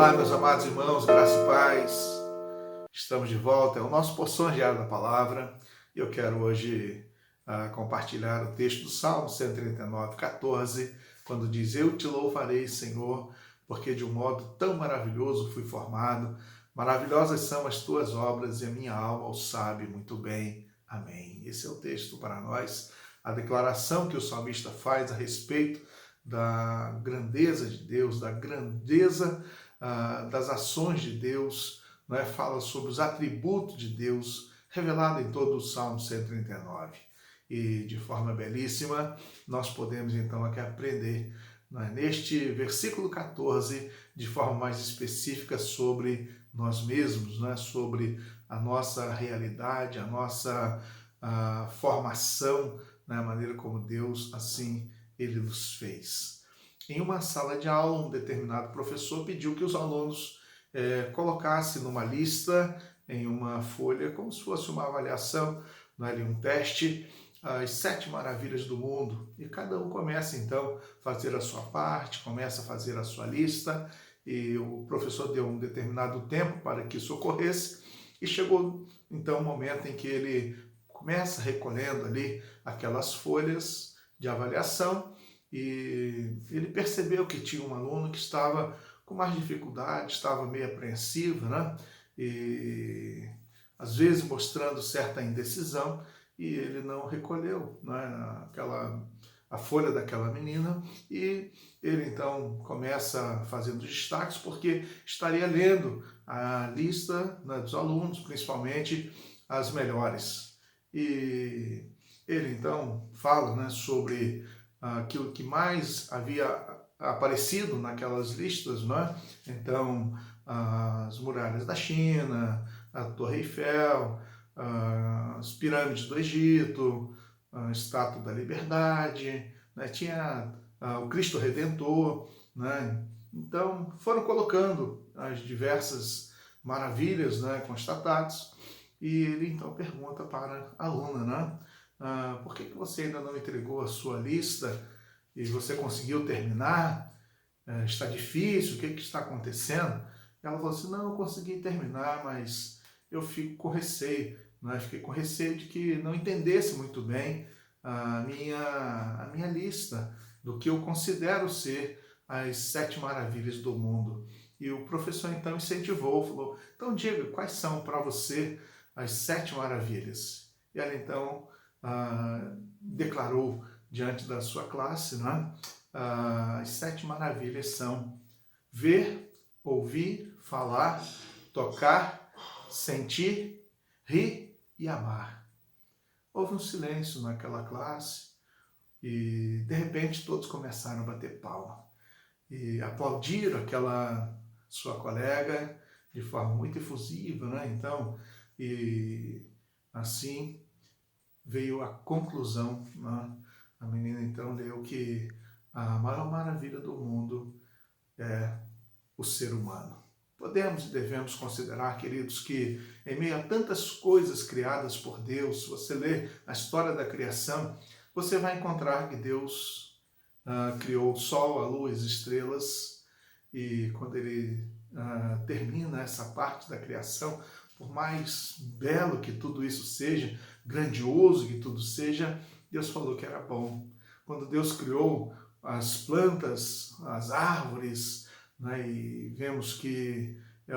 Olá, meus amados irmãos, graça e paz. Estamos de volta, é o nosso Porção Diária da Palavra. E eu quero hoje compartilhar o texto do Salmo 139, 14, quando diz: Eu te louvarei, Senhor, porque de um modo tão maravilhoso fui formado. Maravilhosas são as tuas obras e a minha alma o sabe muito bem. Amém. Esse é o texto para nós, a declaração que o salmista faz a respeito da grandeza de Deus, da grandeza das ações de Deus, né? Fala sobre os atributos de Deus, revelado em todo o Salmo 139. E de forma belíssima, nós podemos então aqui aprender, né, neste versículo 14, de forma mais específica sobre nós mesmos, né, sobre a nossa realidade, a nossa formação, né, a maneira como Deus, assim, Ele nos fez. Em uma sala de aula, um determinado professor pediu que os alunos colocassem numa lista, em uma folha, como se fosse uma avaliação, um teste, as 7 maravilhas do mundo. E cada um começa, então, a fazer a sua parte, começa a fazer a sua lista, e o professor deu um determinado tempo para que isso ocorresse, e chegou, então, o momento em que ele começa recolhendo ali aquelas folhas de avaliação, e ele percebeu que tinha um aluno que estava com mais dificuldade, estava meio apreensivo, né? E às vezes mostrando certa indecisão, e ele não recolheu, né, a folha daquela menina, e ele então começa fazendo destaques, porque estaria lendo a lista, né, dos alunos, principalmente as melhores. E ele então fala, né, sobre aquilo que mais havia aparecido naquelas listas, né? Então, as muralhas da China, a Torre Eiffel, as pirâmides do Egito, a Estátua da Liberdade, né? Tinha o Cristo Redentor, né? Então, foram colocando as diversas maravilhas, né, constatadas, e ele então pergunta para a aluna, né? Por que você ainda não entregou a sua lista e você conseguiu terminar? Está difícil, o que está acontecendo? Ela falou assim: não, eu consegui terminar, mas eu fico com receio, né? Fiquei com receio de que não entendesse muito bem a minha lista do que eu considero ser as 7 maravilhas do mundo. E o professor então incentivou, falou: então diga, quais são para você as 7 maravilhas? E ela então declarou diante da sua classe, né? As 7 maravilhas são ver, ouvir, falar, tocar, sentir, rir e amar. Houve um silêncio naquela classe e, de repente, todos começaram a bater palma e aplaudiram aquela sua colega de forma muito efusiva, né? Então, e assim veio a conclusão, né? A menina então leu que a maior maravilha do mundo é o ser humano. Podemos e devemos considerar, queridos, que em meio a tantas coisas criadas por Deus, se você ler a história da criação, você vai encontrar que Deus criou o sol, a lua, as estrelas, e quando ele termina essa parte da criação, por mais belo que tudo isso seja, grandioso que tudo seja, Deus falou que era bom. Quando Deus criou as plantas, as árvores, né, e vemos que é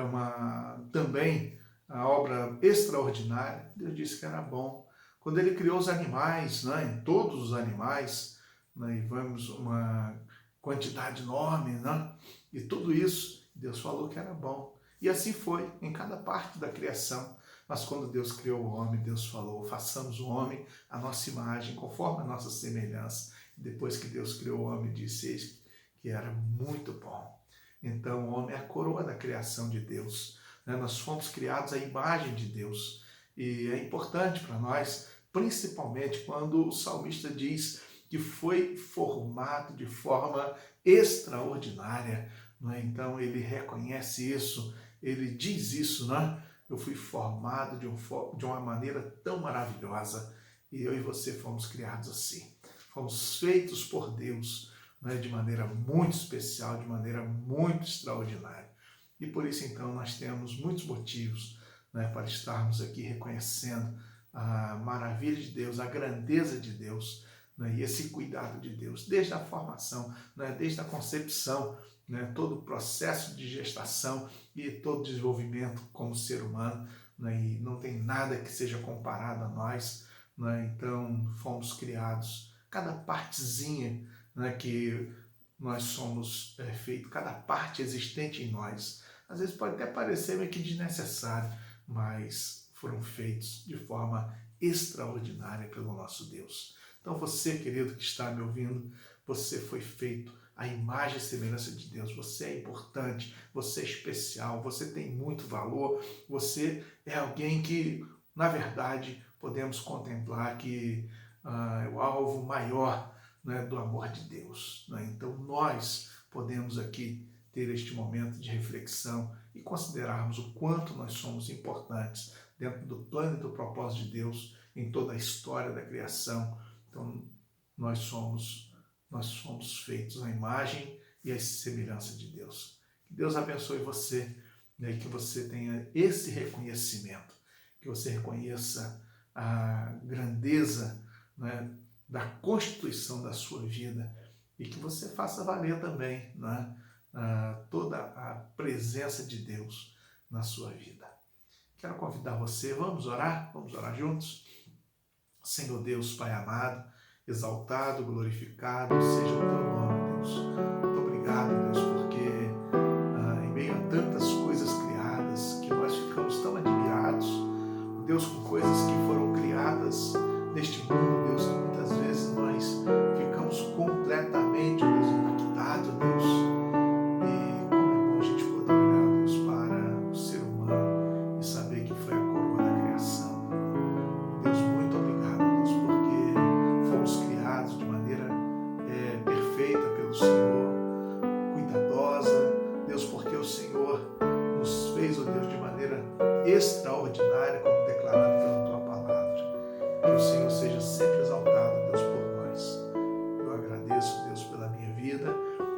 também a obra extraordinária, Deus disse que era bom. Quando ele criou os animais, né, todos os animais, né, e vemos uma quantidade enorme, né, e tudo isso, Deus falou que era bom. E assim foi em cada parte da criação. Mas quando Deus criou o homem, Deus falou: façamos o homem à nossa imagem, conforme a nossa semelhança. E depois que Deus criou o homem, disse que era muito bom. Então o homem é a coroa da criação de Deus, né? Nós fomos criados à imagem de Deus. E é importante para nós, principalmente quando o salmista diz que foi formado de forma extraordinária, né? Então ele reconhece isso, ele diz isso, né? Eu fui formado de uma maneira tão maravilhosa, e eu e você fomos criados assim. Fomos feitos por Deus, né, de maneira muito especial, de maneira muito extraordinária. E por isso, então, nós temos muitos motivos, né, para estarmos aqui reconhecendo a maravilha de Deus, a grandeza de Deus, né, e esse cuidado de Deus, desde a formação, né, desde a concepção, né, todo o processo de gestação e todo o desenvolvimento como ser humano, né, e não tem nada que seja comparado a nós, né, então fomos criados, cada partezinha, né, que nós somos feito, cada parte existente em nós, às vezes pode até parecer meio que desnecessário, mas foram feitos de forma extraordinária pelo nosso Deus. Então você, querido, que está me ouvindo, você foi feito à imagem e semelhança de Deus. Você é importante, você é especial, você tem muito valor, você é alguém que, na verdade, podemos contemplar que é o alvo maior, né, do amor de Deus. Né? Então nós podemos aqui ter este momento de reflexão e considerarmos o quanto nós somos importantes dentro do plano e do propósito de Deus em toda a história da criação. Então, nós somos feitos à imagem e à semelhança de Deus. Que Deus abençoe você, né, e que você tenha esse reconhecimento, que você reconheça a grandeza, né, da constituição da sua vida e que você faça valer também, né, toda a presença de Deus na sua vida. Quero convidar você, vamos orar juntos? Senhor Deus, Pai amado, exaltado, glorificado seja o teu nome, Deus. Muito obrigado, Deus, porque em meio a tantas coisas criadas que nós ficamos tão admirados, Deus, com coisas que foram criadas neste mundo, Deus, que muitas vezes nós ficamos completamente, Deus, impactados, Deus. E como é bom a gente poder olhar, Deus, para o ser humano e saber que foi a coroa da criação. Deus, muito obrigado, Deus, porque fomos criados de maneira perfeita pelo Senhor, cuidadosa, Deus, porque o Senhor nos fez, ó Deus, de maneira extraordinária, como declarado pela Tua Palavra. Que o Senhor seja sempre exaltado, Deus, por nós. Eu agradeço, Deus, pela minha vida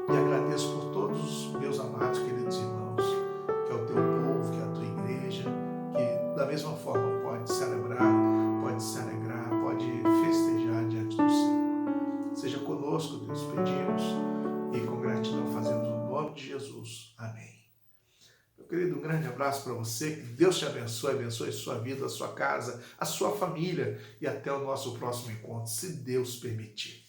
e agradeço por todos os meus amados, queridos irmãos, que é o Teu povo, que é a Tua igreja, que da mesma forma pode celebrar, pode se alegrar, pode festejar diante do Senhor. Seja conosco, Deus, pedimos e com gratidão fazemos no nome de Jesus. Amém. Meu querido, um grande abraço para você, que Deus te abençoe a sua vida, a sua casa, a sua família e até o nosso próximo encontro, se Deus permitir.